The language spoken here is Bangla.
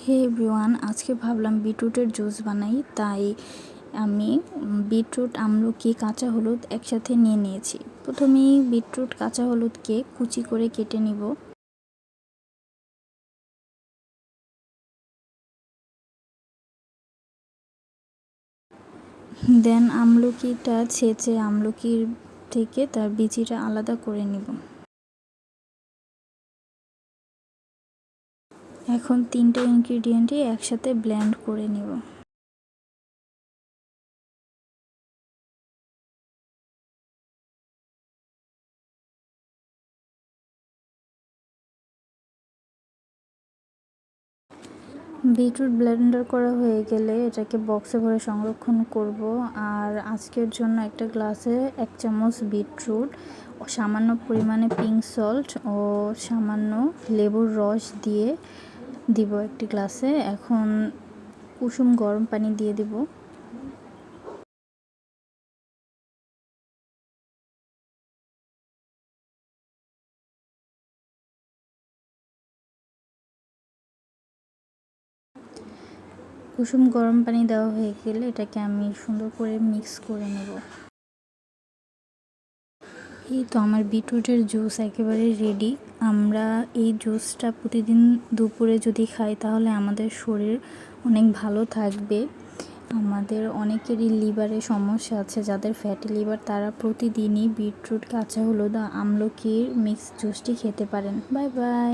হে এভরিওয়ান, আজকে ভাবলাম বিটরুটের জুস বানাই। তাই আমি বিটরুট, আমলকি, কাঁচা হলুদ একসাথে নিয়ে নিয়েছি। প্রথমেই বিটরুট, কাঁচা হলুদকে কুচি করে কেটে নিব। দেন আমলকিটা ছেঁচে আমলকির থেকে তার বিচিটা আলাদা করে নিব। এখন তিনটা ইনগ্রিডিয়েন্টই একসাথে ব্লেন্ড করে নিব। বিটরুট ব্লেন্ডার করা হয়ে গেলে এটাকে বক্সে ভরে সংরক্ষণ করব। আর আজকের জন্য একটা গ্লাসে 1 চামচ বিটরুট, সামান্য পরিমাণে পিঙ্ক সল্ট ও সামান্য লেবুর রস দিয়ে দিব একটি গ্লাসে। এখন কুসুম গরম পানি দিয়ে দিব। কুসুম গরম পানি দেওয়া হয়ে গেলে এটাকে আমি সুন্দর করে মিক্স করে নেব। এই তো আমার বিটরুটের জুস একেবারে রেডি। আমরা এই জুসটা প্রতিদিন দুপুরে যদি খাই তাহলে আমাদের শরীর অনেক ভালো থাকবে। আমাদের অনেকেরই লিভারে সমস্যা আছে, যাদের ফ্যাটি লিভার, তারা প্রতিদিনই বিটরুট, কাঁচা হলুদ, আমলকির মিক্স জুসটি খেতে পারেন। Bye bye.